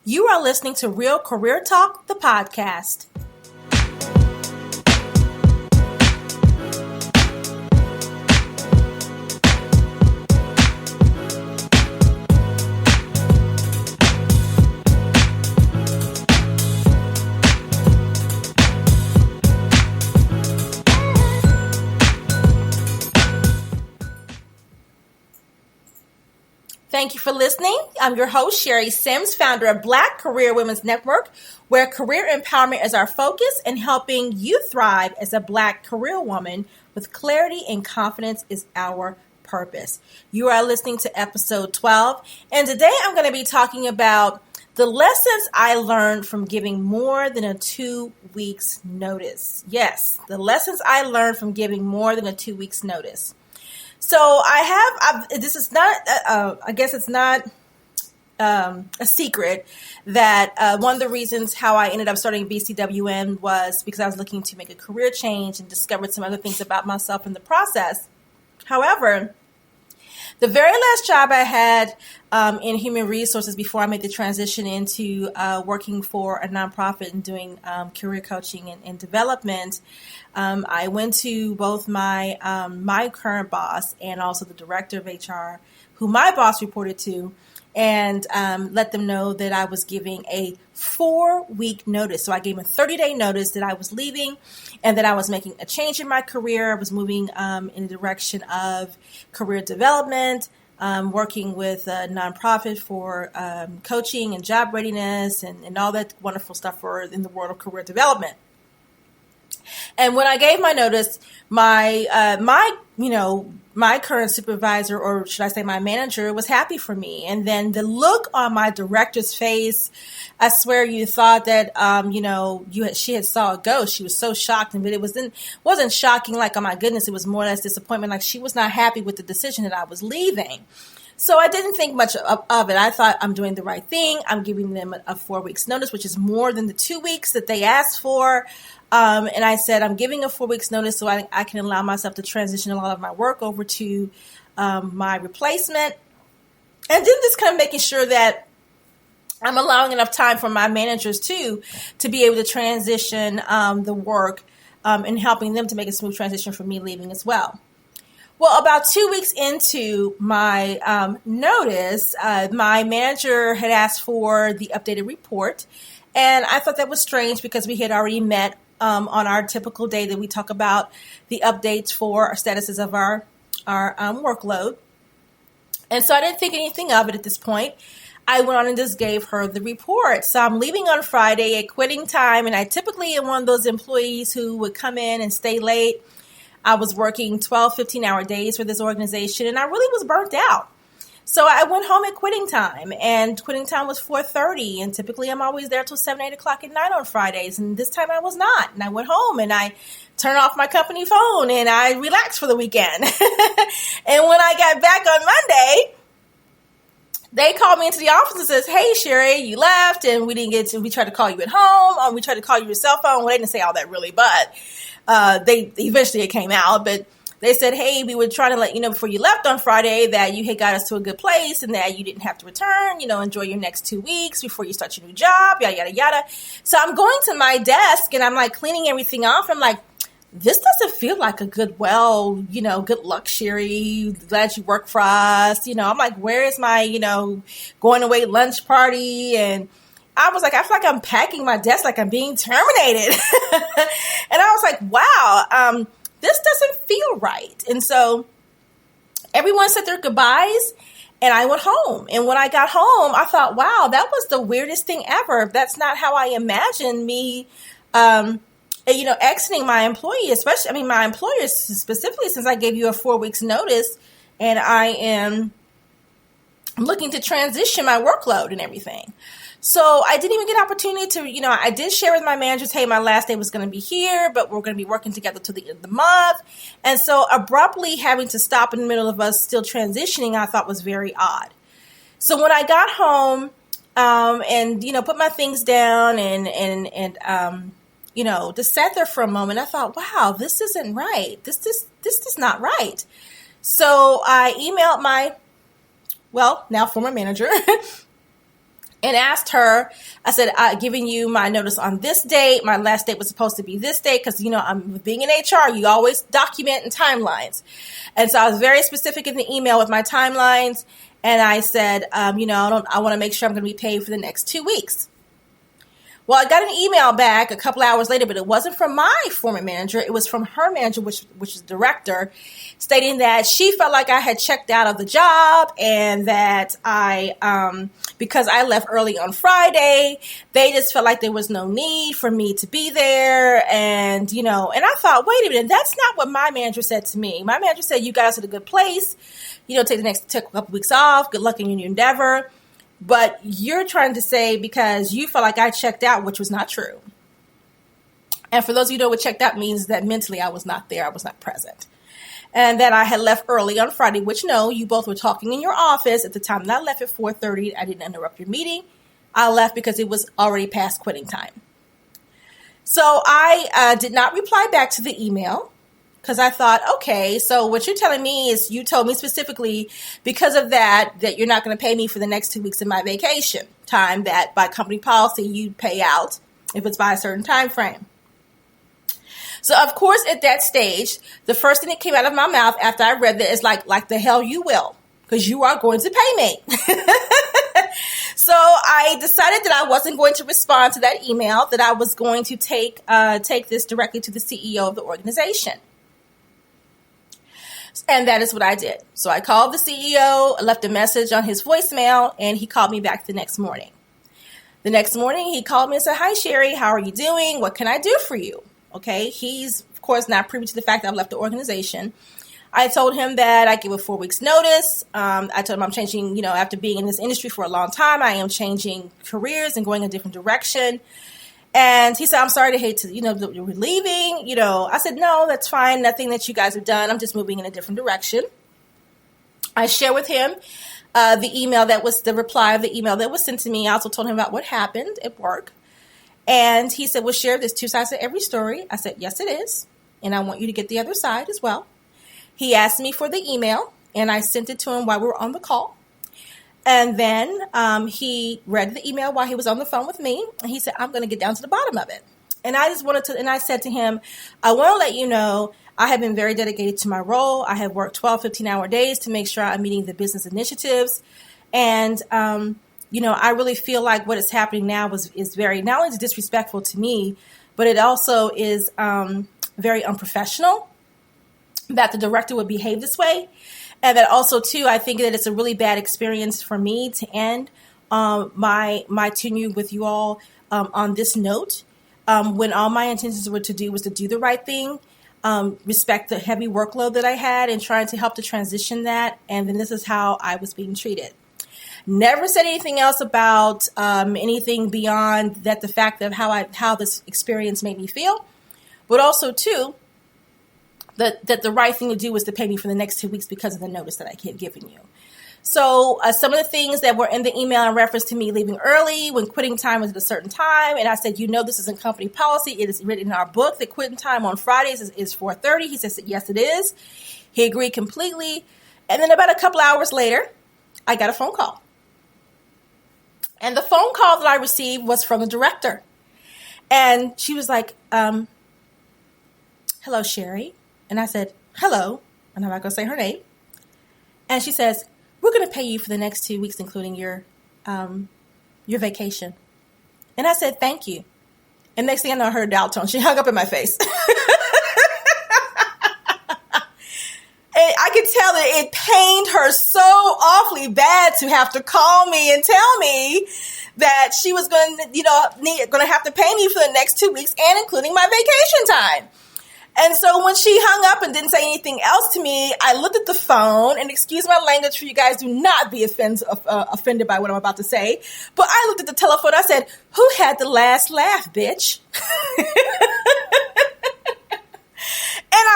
You are listening to Real Career Talk, the podcast. Thank you for listening. I'm your host, Sherry Sims, founder of Black Career Women's Network, where career empowerment is our focus and helping you thrive as a Black career woman with clarity and confidence is our purpose. You are listening to episode 12, and today I'm going to be talking about the lessons I learned from giving more than a 2 weeks notice. Yes, the lessons I learned from giving more than a 2 weeks notice. So this is not, I guess it's not a secret that one of the reasons how I ended up starting BCWN was because I was looking to make a career change and discovered some other things about myself in the process. However, the very last job I had in human resources before I made the transition into working for a nonprofit and doing career coaching and development, I went to both my current boss and also the director of HR, who my boss reported to, and let them know that I was giving a 4-week notice. So I gave a 30-day notice that I was leaving and that I was making a change in my career. I was moving in the direction of career development, working with a nonprofit for coaching and job readiness and all that wonderful stuff in the world of career development. And when I gave my notice, my current supervisor, or should I say my manager, was happy for me. And then the look on my director's face, I swear you thought that, she had saw a ghost. She was so shocked, but it wasn't shocking like, oh my goodness, it was more or less disappointment. Like she was not happy with the decision that I was leaving. So I didn't think much of it. I thought I'm doing the right thing. I'm giving them a 4 weeks notice, which is more than the 2 weeks that they asked for. And I said, I'm giving a 4 weeks notice so I can allow myself to transition a lot of my work over to my replacement. And then just kind of making sure that I'm allowing enough time for my managers too, to be able to transition the work and helping them to make a smooth transition for me leaving as well. Well, about 2 weeks into my notice, my manager had asked for the updated report. And I thought that was strange because we had already met on our typical day that we talk about the updates for our statuses of our workload. And so I didn't think anything of it at this point. I went on and just gave her the report. So I'm leaving on Friday at quitting time. And I typically am one of those employees who would come in and stay late. I was working 12, 15-hour days for this organization, and I really was burnt out. So I went home at quitting time, and quitting time was 4:30, and typically I'm always there till 7, 8 o'clock at night on Fridays, and this time I was not. And I went home, and I turned off my company phone, and I relaxed for the weekend. And when I got back on Monday, they called me into the office and says, hey, Sherry, you left, and we tried to call you at home, or we tried to call you your cell phone. Well, they didn't say all that really, but eventually it came out, but they said, hey, we were trying to let you know before you left on Friday that you had got us to a good place and that you didn't have to return, enjoy your next 2 weeks before you start your new job, yada, yada, yada. So I'm going to my desk and I'm like cleaning everything off. I'm like, this doesn't feel like a good luck, Sherry. Glad you work for us. I'm like, where is my, going away lunch party? And I was like, I feel like I'm packing my desk like I'm being terminated. And I was like, wow, this doesn't feel right. And so everyone said their goodbyes and I went home. And when I got home, I thought, wow, that was the weirdest thing ever. That's not how I imagined me, exiting my employee, my employers specifically, since I gave you a 4 weeks notice and I am looking to transition my workload and everything. So I didn't even get an opportunity to, I did share with my managers, hey, my last day was going to be here, but we're going to be working together till the end of the month. And so abruptly having to stop in the middle of us still transitioning, I thought was very odd. So when I got home and, put my things down and just sat there for a moment, I thought, wow, this isn't right. This is not right. So I emailed my, now former manager and asked her, I said, I'm giving you my notice on this date. My last date was supposed to be this date because, I'm being in HR, you always document in timelines. And so I was very specific in the email with my timelines. And I said, I want to make sure I'm going to be paid for the next 2 weeks. Well, I got an email back a couple hours later, but it wasn't from my former manager. It was from her manager, which is the director, stating that she felt like I had checked out of the job and that because I left early on Friday, they just felt like there was no need for me to be there. And, and I thought, wait a minute, that's not what my manager said to me. My manager said, you got us at a good place, take a couple weeks off, good luck in your endeavor. But you're trying to say because you felt like I checked out, which was not true. And for those of you who know what checked out means, that mentally I was not there. I was not present. And that I had left early on Friday, which no, you both were talking in your office at the time that I left at 4:30. I didn't interrupt your meeting. I left because it was already past quitting time. So I did not reply back to the email. Because I thought, okay, so what you're telling me is you told me specifically because of that you're not going to pay me for the next 2 weeks of my vacation time, that by company policy you pay out if it's by a certain time frame. So, of course, at that stage, the first thing that came out of my mouth after I read that is like the hell you will, because you are going to pay me. So I decided that I wasn't going to respond to that email, that I was going to take this directly to the CEO of the organization. And that is what I did. So I called the CEO, left a message on his voicemail, and he called me back the next morning. The next morning, he called me and said, hi, Sherry, how are you doing? What can I do for you? Okay. He's, of course, not privy to the fact that I've left the organization. I told him that I give a 4 weeks notice. I told him I'm changing, after being in this industry for a long time, I am changing careers and going a different direction. And he said, I'm sorry to hate to, that you're leaving. I said, no, that's fine. Nothing that you guys have done. I'm just moving in a different direction. I shared with him the email that was the reply of the email that was sent to me. I also told him about what happened at work. And he said, well, Sherry, there's two sides to every story. I said, yes, it is. And I want you to get the other side as well. He asked me for the email, and I sent it to him while we were on the call. And then he read the email while he was on the phone with me. And he said, I'm going to get down to the bottom of it. And I said to him, I want to let you know, I have been very dedicated to my role. I have worked 12, 15-hour days to make sure I'm meeting the business initiatives. And, I really feel like what is happening now is very, not only disrespectful to me, but it also is very unprofessional that the director would behave this way. And that also, too, I think that it's a really bad experience for me to end my tenure with you all on this note, when all my intentions was to do the right thing, respect the heavy workload that I had and trying to help to transition that. And then this is how I was being treated. Never said anything else about anything beyond that, the fact of how this experience made me feel, but also, too, that the right thing to do was to pay me for the next 2 weeks because of the notice that I had given you. So some of the things that were in the email in reference to me leaving early when quitting time was at a certain time. And I said, this isn't company policy. It is written in our book that quitting time on Fridays is 4:30. He said, yes, it is. He agreed completely. And then about a couple hours later, I got a phone call. And the phone call that I received was from the director. And she was like, hello, Sherry. And I said, hello, and I'm not going to say her name. And she says, we're going to pay you for the next 2 weeks, including your vacation. And I said, thank you. And next thing I know, I heard a dial tone. She hung up in my face. And I could tell that it pained her so awfully bad to have to call me and tell me that she was going to have to pay me for the next 2 weeks and including my vacation time. And so when she hung up and didn't say anything else to me, I looked at the phone, and excuse my language for you guys, do not be offended by what I'm about to say. But I looked at the telephone. I said, who had the last laugh, bitch? And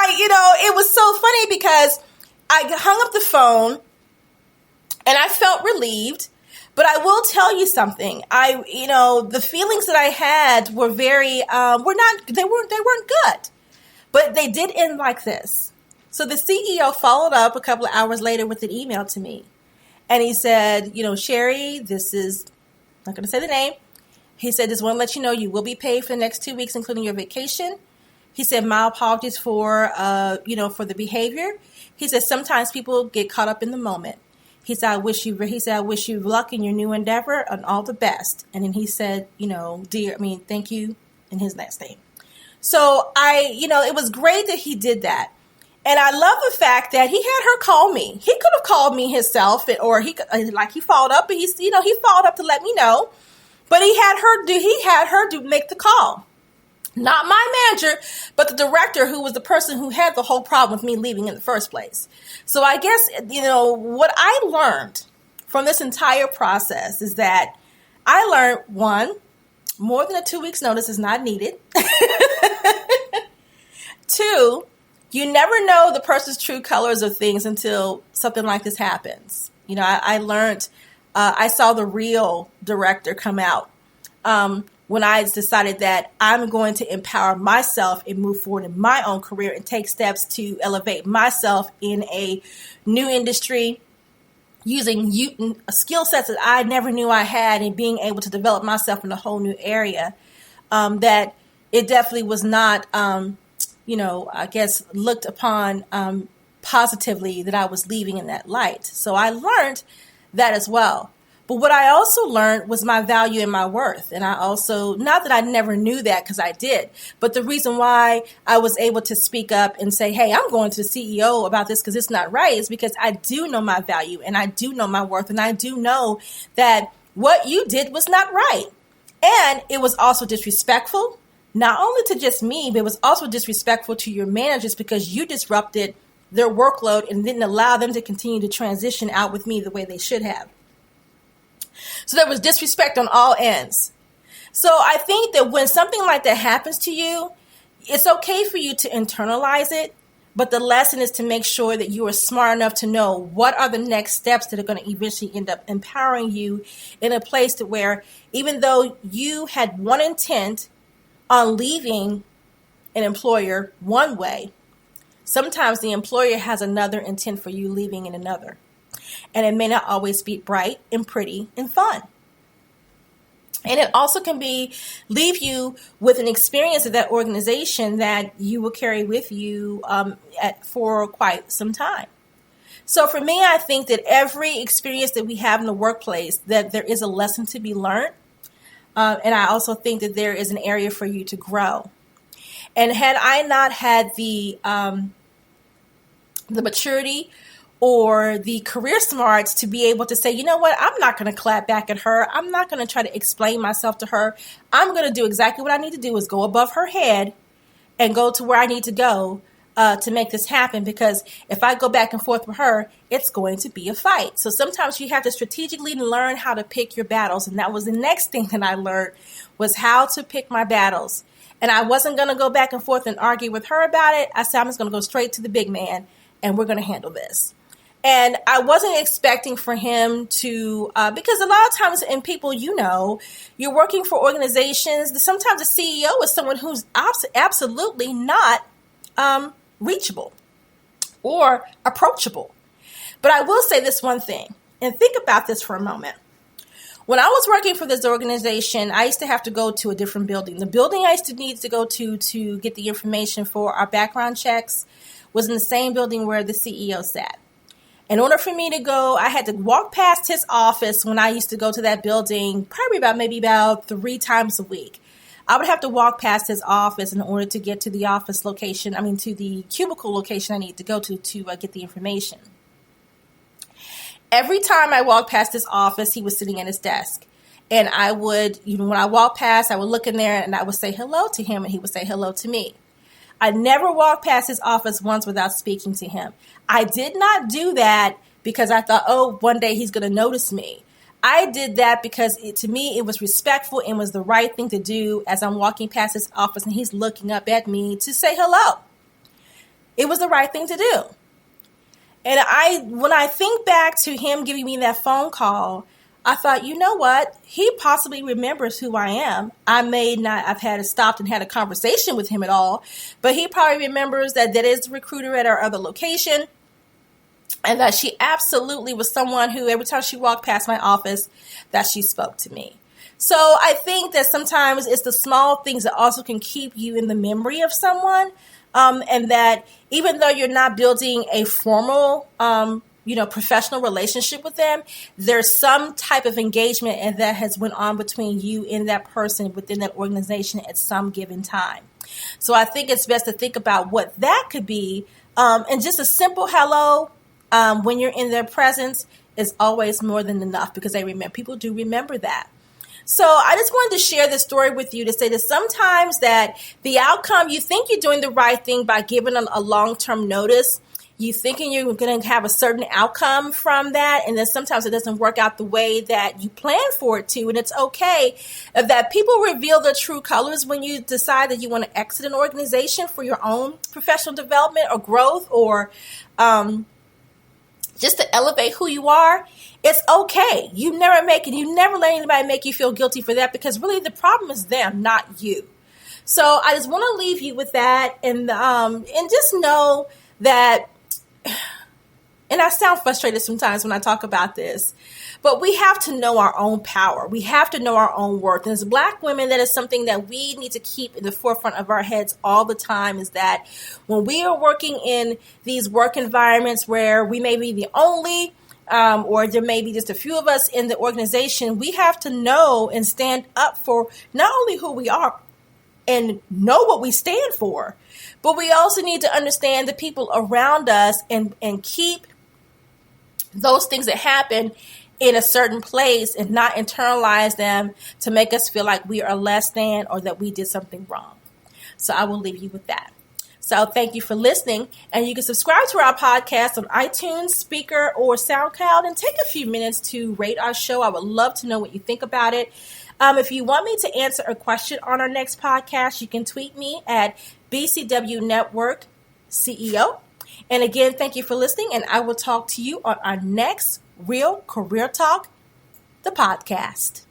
it was so funny because I hung up the phone and I felt relieved. But I will tell you something. The feelings that I had were they weren't good. But they did end like this. So the CEO followed up a couple of hours later with an email to me. And he said, Sherry, this is not going to say the name. He said, just want to let you know you will be paid for the next 2 weeks, including your vacation. He said, my apologies for, for the behavior. He said, sometimes people get caught up in the moment. He said, I wish you luck in your new endeavor and all the best. And then he said, thank you in his last name. So it was great that he did that. And I love the fact that he had her call me. He could have called me himself, or he followed up, but he followed up to let me know. But he had her do make the call. Not my manager, but the director, who was the person who had the whole problem with me leaving in the first place. So I guess, what I learned from this entire process is that I learned, one, more than a 2 weeks notice is not needed. Two, you never know the person's true colors of things until something like this happens. I learned, I saw the real director come out when I decided that I'm going to empower myself and move forward in my own career and take steps to elevate myself in a new industry, using skill sets that I never knew I had, and being able to develop myself in a whole new area. That it definitely was not, looked upon positively that I was leaving in that light. So I learned that as well. But what I also learned was my value and my worth. And I also, not that I never knew that, because I did, but the reason why I was able to speak up and say, hey, I'm going to the CEO about this because it's not right, is because I do know my value and I do know my worth. And I do know that what you did was not right. And it was also disrespectful, not only to just me, but it was also disrespectful to your managers, because you disrupted their workload and didn't allow them to continue to transition out with me the way they should have. So there was disrespect on all ends. So I think that when something like that happens to you, it's okay for you to internalize it. But the lesson is to make sure that you are smart enough to know what are the next steps that are going to eventually end up empowering you in a place to where, even though you had one intent on leaving an employer one way, sometimes the employer has another intent for you leaving in another. And it may not always be bright and pretty and fun. And it also can leave you with an experience of that organization that you will carry with you for quite some time. So for me, I think that every experience that we have in the workplace, that there is a lesson to be learned. And I also think that there is an area for you to grow. And had I not had the maturity or the career smarts to be able to say, you know what, I'm not going to clap back at her. I'm not going to try to explain myself to her. I'm going to do exactly what I need to do, is go above her head and go to where I need to go to make this happen. Because if I go back and forth with her, it's going to be a fight. So sometimes you have to strategically learn how to pick your battles. And that was the next thing that I learned, was how to pick my battles. And I wasn't going to go back and forth and argue with her about it. I said, I'm just going to go straight to the big man and we're going to handle this. And I wasn't expecting for him to, because a lot of times, and people, you're working for organizations, sometimes the CEO is someone who's absolutely not reachable or approachable. But I will say this one thing, and think about this for a moment. When I was working for this organization, I used to have to go to a different building. The building I used to need to go to get the information for our background checks was in the same building where the CEO sat. In order for me to go, I had to walk past his office when I used to go to that building, probably about 3 times a week. I would have to walk past his office in order to get to the office location, to the cubicle location I need to go to get the information. Every time I walked past his office, he was sitting at his desk. And I would, when I walked past, I would look in there and I would say hello to him and he would say hello to me. I never walked past his office once without speaking to him. I did not do that because I thought, one day he's going to notice me. I did that because to me, it was respectful and was the right thing to do as I'm walking past his office and he's looking up at me to say hello. It was the right thing to do. And when I think back to him giving me that phone call, I thought, you know what? He possibly remembers who I am. I may not have had stopped and had a conversation with him at all, but he probably remembers that is the recruiter at our other location, and that she absolutely was someone who every time she walked past my office, that she spoke to me. So I think that sometimes it's the small things that also can keep you in the memory of someone. And that even though you're not building a formal, professional relationship with them, there's some type of engagement and that has went on between you and that person within that organization at some given time. So I think it's best to think about what that could be. And just a simple hello when you're in their presence is always more than enough, because people do remember that. So I just wanted to share this story with you to say that sometimes that the outcome, you think you're doing the right thing by giving a long-term notice. You thinking you're going to have a certain outcome from that, and then sometimes it doesn't work out the way that you plan for it to, and it's okay that people reveal their true colors when you decide that you want to exit an organization for your own professional development or growth, or just to elevate who you are. It's okay. You never let anybody make you feel guilty for that, because really the problem is them, not you. So I just want to leave you with that, and just know that. And I sound frustrated sometimes when I talk about this, but we have to know our own power. We have to know our own worth. And as Black women, that is something that we need to keep in the forefront of our heads all the time, is that when we are working in these work environments where we may be the only, or there may be just a few of us in the organization, we have to know and stand up for not only who we are and know what we stand for, but we also need to understand the people around us and keep those things that happen in a certain place and not internalize them to make us feel like we are less than or that we did something wrong. So I will leave you with that. So thank you for listening, and you can subscribe to our podcast on iTunes, Speaker, or SoundCloud, and take a few minutes to rate our show. I would love to know what you think about it. If you want me to answer a question on our next podcast, you can tweet me at BCW Network CEO. And again, thank you for listening, and I will talk to you on our next Real Career Talk, the podcast.